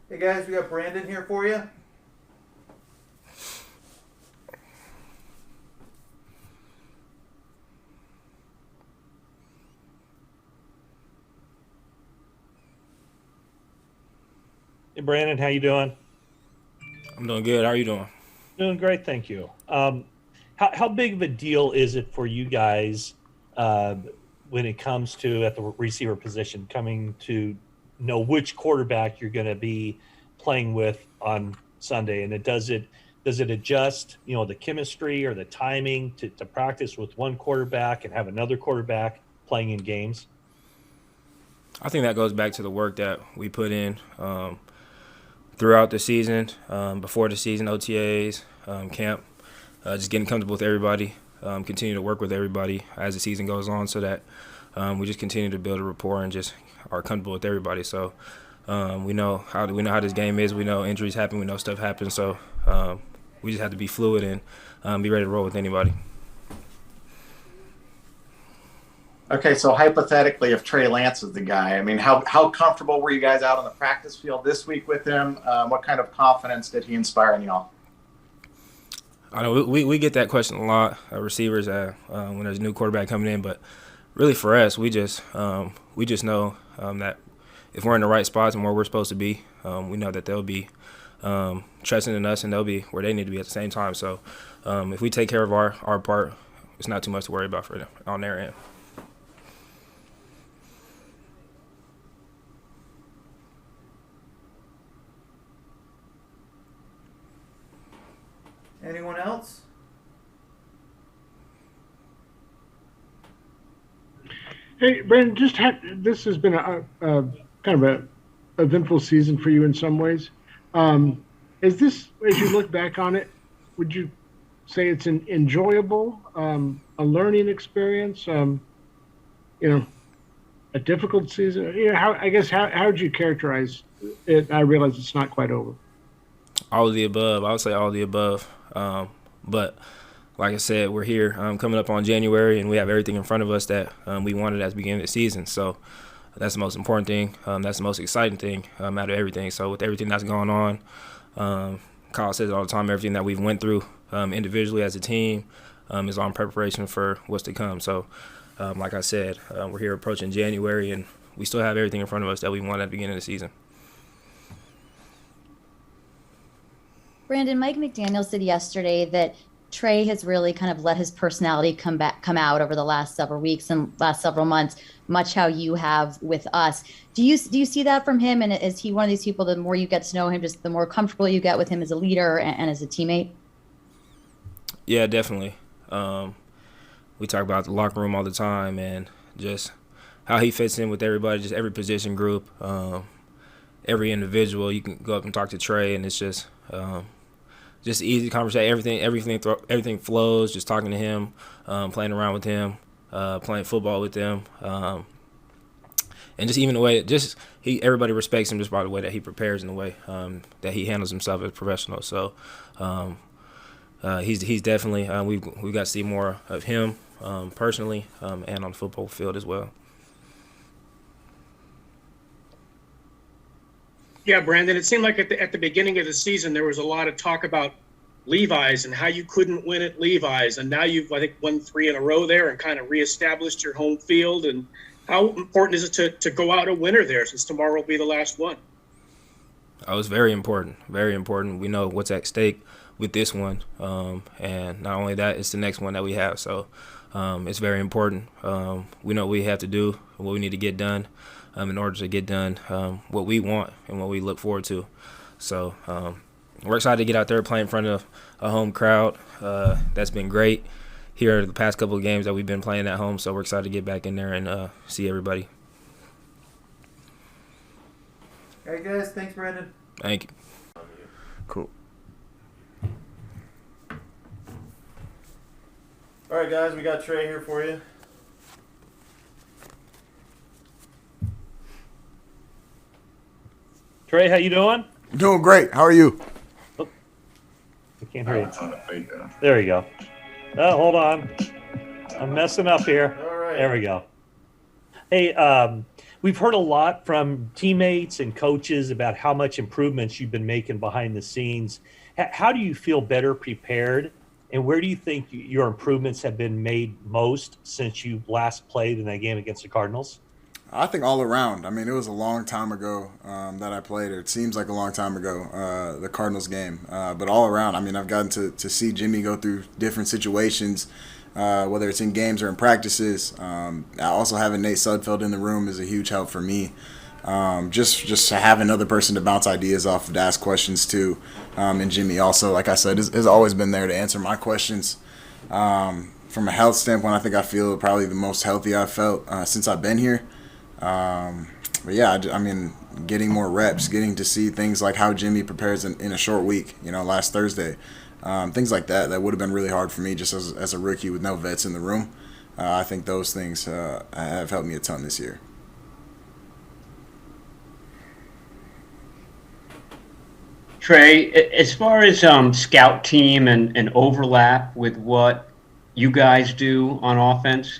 Hey guys, we got Brandon here for you. Hey Brandon, how you doing? I'm doing good. How are you doing? Doing great, thank you. How big of a deal is it for you guys uh, when it comes to at the receiver position, coming to know which quarterback you're going to be playing with on Sunday? And does it adjust, the chemistry or the timing to practice with one quarterback and have another quarterback playing in games? I think that goes back to the work that we put in throughout the season, before the season, OTAs, camp, just getting comfortable with everybody, continue to work with everybody as the season goes on, so that we just continue to build a rapport and just are comfortable with everybody. So we know how this game is. We know injuries happen. We know stuff happens. So we just have to be fluid and be ready to roll with anybody. Okay, so hypothetically, if Trey Lance is the guy, I mean, how comfortable were you guys out on the practice field this week with him? What kind of confidence did he inspire in y'all? I know we get that question a lot, receivers, when there's a new quarterback coming in. But really, for us, we just know that if we're in the right spots and where we're supposed to be, we know that they'll be trusting in us and they'll be where they need to be at the same time. So if we take care of our part, it's not too much to worry about for them on their end. Anyone else? Hey, Brandon, this has been a kind of a eventful season for you in some ways. Is this, as you look back on it, would you say it's an enjoyable, a learning experience, you know, a difficult season? How would you characterize it? I realize it's not quite over. All of the above. I would say all of the above. But like I said, we're here coming up on January, and we have everything in front of us that we wanted at the beginning of the season. So that's the most important thing. That's the most exciting thing out of everything. So with everything that's going on, Kyle says it all the time, everything that we've went through individually as a team is on preparation for what's to come. So like I said, we're here approaching January, and we still have everything in front of us that we wanted at the beginning of the season. Brandon, Mike McDaniel said yesterday that Trey has really kind of let his personality come out over the last several weeks and last several months, much how you have with us. Do you see that from him? And is he one of these people, the more you get to know him, just the more comfortable you get with him as a leader and as a teammate? Yeah, definitely. We talk about the locker room all the time and just how he fits in with everybody, just every position group, every individual. You can go up and talk to Trey, and it's just easy conversation. Everything flows. Just talking to him, playing around with him, playing football with him, and just even the way everybody respects him just by the way that he prepares and the way that he handles himself as a professional. So he's definitely we've got to see more of him personally and on the football field as well. Yeah, Brandon, it seemed like at the beginning of the season, there was a lot of talk about Levi's and how you couldn't win at Levi's. And now you've, I think, won three in a row there and kind of reestablished your home field. And how important is it to go out a winner there, since tomorrow will be the last one? Oh, it's very important. Very important. We know what's at stake with this one. And not only that, it's the next one that we have. So it's very important. We know what we have to do, what we need to get done in order to get done what we want and what we look forward to. So we're excited to get out there, play in front of a home crowd. That's been great here the past couple of games that we've been playing at home. So we're excited to get back in there and see everybody. All right, guys. Thanks, Brandon. Thank you. Cool. All right, guys. We got Trey here for you. Trey, how you doing? Doing great. How are you? I can't hear you. There you go. Oh, hold on. I'm messing up here. All right. There we go. Hey, we've heard a lot from teammates and coaches about how much improvements you've been making behind the scenes. How do you feel better prepared, and where do you think your improvements have been made most since you last played in that game against the Cardinals? I think all around. I mean, it was a long time ago that I played, or it seems like a long time ago, the Cardinals game. But all around, I mean, I've gotten to see Jimmy go through different situations, whether it's in games or in practices. Also having Nate Sudfeld in the room is a huge help for me. Just to have another person to bounce ideas off of, to ask questions to. And Jimmy also, like I said, has always been there to answer my questions. From a health standpoint, I think I feel probably the most healthy I've felt since I've been here. But yeah, I mean, getting more reps, getting to see things like how Jimmy prepares in a short week, last Thursday, things like that would have been really hard for me just as a rookie with no vets in the room. I think those things have helped me a ton this year. Trey, as far as scout team and overlap with what you guys do on offense,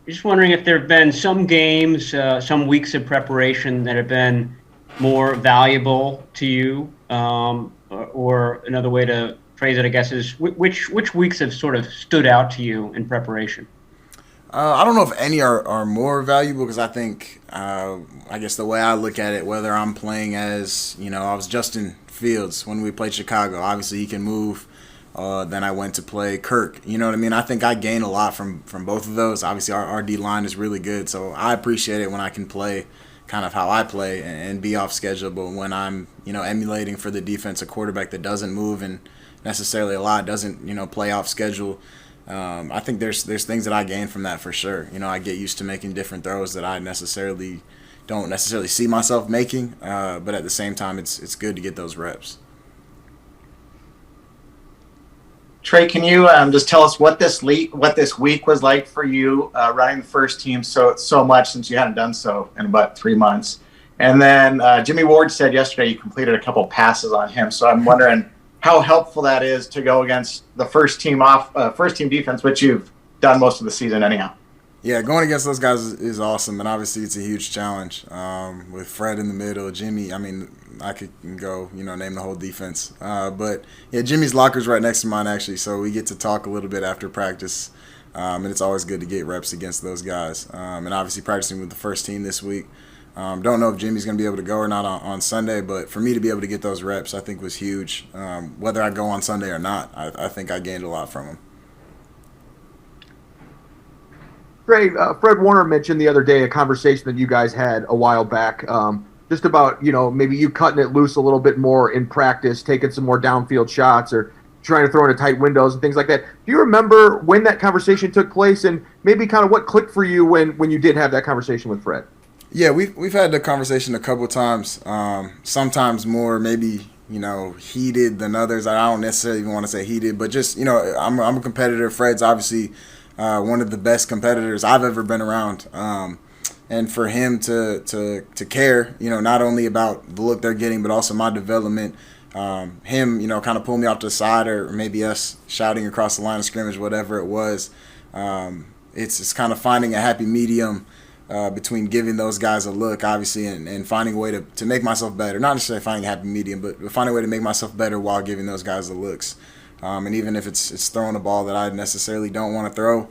just wondering if there have been some games, some weeks of preparation that have been more valuable to you, or another way to phrase it, I guess, is which weeks have sort of stood out to you in preparation? I don't know if any are more valuable, because I think, I guess the way I look at it, whether I'm playing as, I was Justin Fields when we played Chicago. Obviously, he can move. Then I went to play Kirk. You know what I mean? I think I gain a lot from both of those. Obviously, our D-line is really good, so I appreciate it when I can play kind of how I play and be off schedule. But when I'm, emulating for the defense a quarterback that doesn't move and necessarily a lot, doesn't, play off schedule, I think there's things that I gain from that for sure. I get used to making different throws that I don't necessarily see myself making, but at the same time, it's good to get those reps. Trey, can you just tell us what this week was like for you, running the first team so much, since you hadn't done so in about 3 months? And then Jimmy Ward said yesterday you completed a couple passes on him. So I'm wondering how helpful that is to go against the first team defense, which you've done most of the season anyhow. Yeah, going against those guys is awesome, and obviously it's a huge challenge. With Fred in the middle, Jimmy, I mean, I could go, name the whole defense. But, yeah, Jimmy's locker's right next to mine, actually, so we get to talk a little bit after practice, and it's always good to get reps against those guys. And obviously practicing with the first team this week. Don't know if Jimmy's going to be able to go or not on Sunday, but for me to be able to get those reps, I think was huge. Whether I go on Sunday or not, I think I gained a lot from him. Trey, Fred Warner mentioned the other day a conversation that you guys had a while back, just about, maybe you cutting it loose a little bit more in practice, taking some more downfield shots or trying to throw into tight windows and things like that. Do you remember when that conversation took place, and maybe kind of what clicked for you when you did have that conversation with Fred? Yeah, we've had the conversation a couple times, sometimes more maybe, heated than others. I don't necessarily even want to say heated, but just, I'm a competitor. Fred's obviously one of the best competitors I've ever been around. And for him to care, not only about the look they're getting, but also my development, him, kind of pull me off to the side, or maybe us shouting across the line of scrimmage, whatever it was. It's kind of finding a happy medium between giving those guys a look, obviously, and finding a way to make myself better. Not necessarily finding a happy medium, but finding a way to make myself better while giving those guys the looks. And even if it's throwing a ball that I necessarily don't want to throw,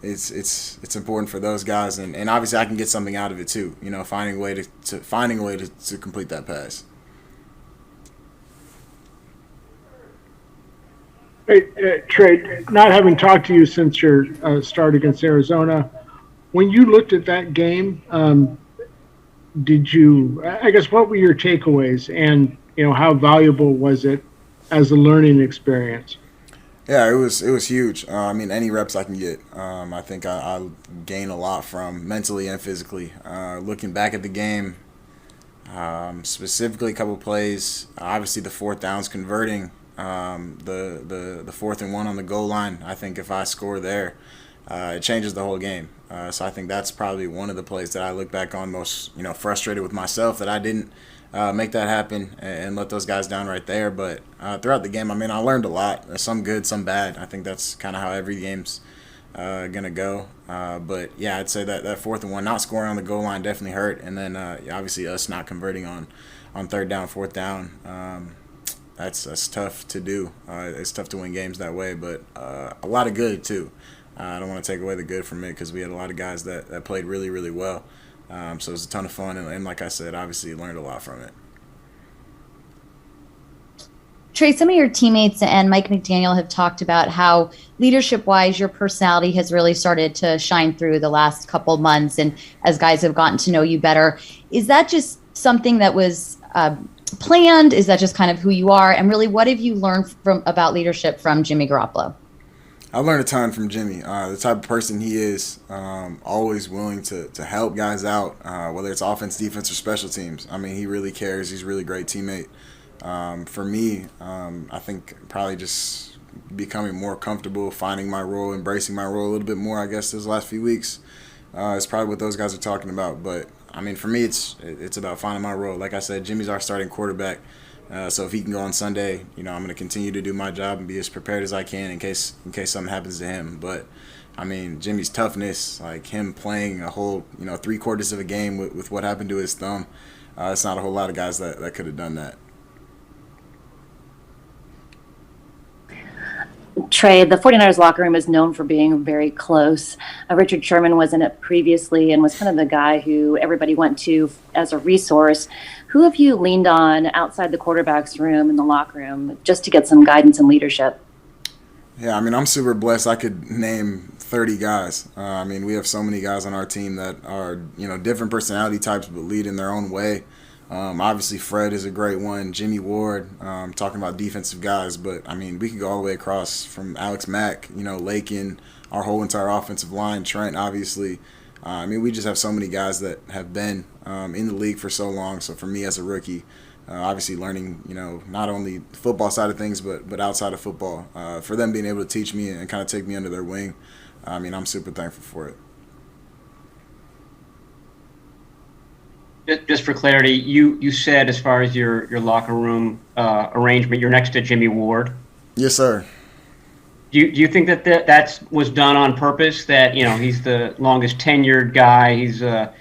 it's important for those guys, and obviously I can get something out of it too. Finding a way to complete that pass. Hey, Trey, not having talked to you since your start against Arizona, when you looked at that game, what were your takeaways, and how valuable was it as a learning experience? Yeah, it was huge. Any reps I can get, I think I gain a lot from mentally and physically. Looking back at the game, specifically a couple plays, obviously the fourth downs converting, the 4th and 1 on the goal line. I think if I score there, it changes the whole game. So I think that's probably one of the plays that I look back on most, frustrated with myself that I didn't make that happen and let those guys down right there. But throughout the game, I learned a lot, some good, some bad. I think that's kind of how every game's gonna go. But yeah, I'd say that 4th and 1, not scoring on the goal line definitely hurt, and then obviously us not converting on 3rd down, 4th down. That's tough to do. It's tough to win games that way, but a lot of good too. I don't want to take away the good from it because we had a lot of guys that played really, really well. So it was a ton of fun, and like I said, obviously learned a lot from it. Trey, some of your teammates and Mike McDaniel have talked about how leadership-wise your personality has really started to shine through the last couple of months and as guys have gotten to know you better. Is that just something that was planned? Is that just kind of who you are? And really, what have you learned about leadership from Jimmy Garoppolo? I learned a ton from Jimmy. The type of person he is, always willing to help guys out, whether it's offense, defense, or special teams. I mean, he really cares. He's a really great teammate. For me, I think probably just becoming more comfortable, finding my role, embracing my role a little bit more, I guess, those last few weeks. Is probably what those guys are talking about. But, I mean, for me, it's about finding my role. Like I said, Jimmy's our starting quarterback. So if he can go on Sunday, I'm going to continue to do my job and be as prepared as I can in case something happens to him. But, I mean, Jimmy's toughness, like him playing a whole, 3/4 of a game with what happened to his thumb, it's not a whole lot of guys that could have done that. Trey, the 49ers locker room is known for being very close. Richard Sherman was in it previously and was kind of the guy who everybody went to as a resource. Who have you leaned on outside the quarterback's room in the locker room just to get some guidance and leadership? Yeah, I mean, I'm super blessed. I could name 30 guys. I mean, we have so many guys on our team that are, different personality types but lead in their own way. Obviously, Fred is a great one. Jimmy Ward, talking about defensive guys. But, I mean, we could go all the way across from Alex Mack, Lakin, our whole entire offensive line, Trent, obviously. I mean, we just have so many guys that have been in the league for so long. So, for me as a rookie, obviously learning, not only the football side of things but outside of football, for them being able to teach me and kind of take me under their wing, I mean, I'm super thankful for it. Just for clarity, you said as far as your locker room arrangement, you're next to Jimmy Ward. Yes, sir. Do you think that was done on purpose? That he's the longest tenured guy. He's the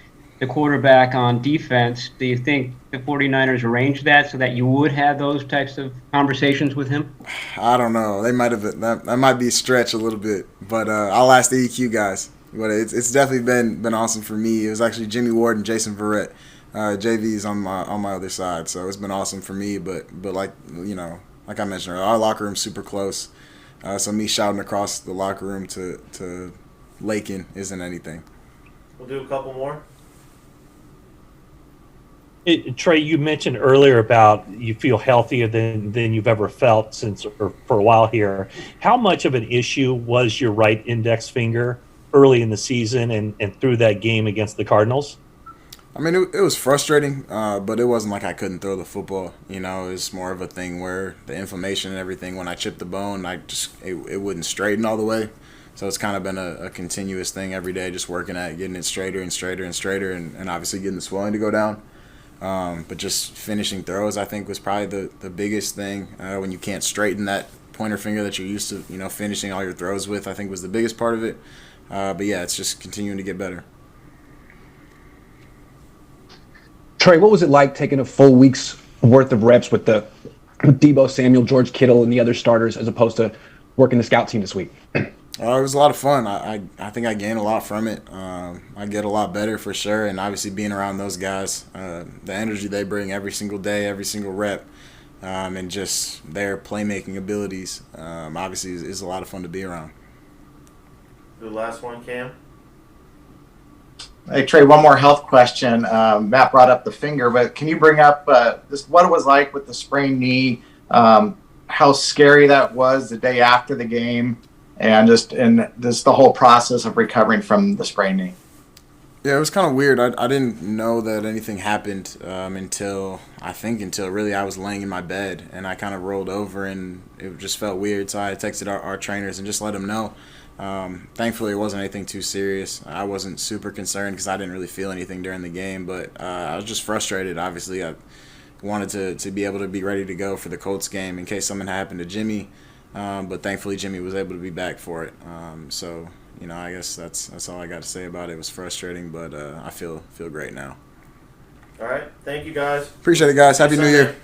quarterback on defense. Do you think the 49ers arranged that so that you would have those types of conversations with him? I don't know. They might have. That might be a stretch a little bit, but I'll ask the EQ guys. But it's definitely been awesome for me. It was actually Jimmy Ward and Jason Verrett. JV's on my other side, so it's been awesome for me. But like I mentioned, our locker room's super close. So me shouting across the locker room to Lakin isn't anything. We'll do a couple more. Trey, you mentioned earlier about you feel healthier than you've ever felt for a while here. How much of an issue was your right index finger early in the season and through that game against the Cardinals? I mean, it was frustrating, but it wasn't like I couldn't throw the football. It was more of a thing where the inflammation and everything, when I chipped the bone, it wouldn't straighten all the way. So it's kind of been a continuous thing every day, just working at getting it straighter and straighter and straighter, and obviously getting the swelling to go down. But just finishing throws, I think, was probably the biggest thing. When you can't straighten that pointer finger that you're used to, finishing all your throws with, I think was the biggest part of it. But yeah, it's just continuing to get better. Trey, what was it like taking a full week's worth of reps with Deebo Samuel, George Kittle, and the other starters as opposed to working the scout team this week? It was a lot of fun. I think I gained a lot from it. I get a lot better for sure, and obviously being around those guys, the energy they bring every single day, every single rep, and just their playmaking abilities, obviously is a lot of fun to be around. The last one, Cam. Hey, Trey, one more health question. Matt brought up the finger, but can you bring up what it was like with the sprained knee, how scary that was the day after the game, and just the whole process of recovering from the sprained knee? Yeah, it was kind of weird. I didn't know that anything happened until really I was laying in my bed, and I kind of rolled over, and it just felt weird. So I texted our trainers and just let them know. Thankfully, it wasn't anything too serious. I wasn't super concerned because I didn't really feel anything during the game, but I was just frustrated. Obviously, I wanted to be able to be ready to go for the Colts game in case something happened to Jimmy, but thankfully Jimmy was able to be back for it. So I guess that's all I got to say about it. It was frustrating, but I feel great now. All right. Thank you, guys. Appreciate it, guys. Happy New Year.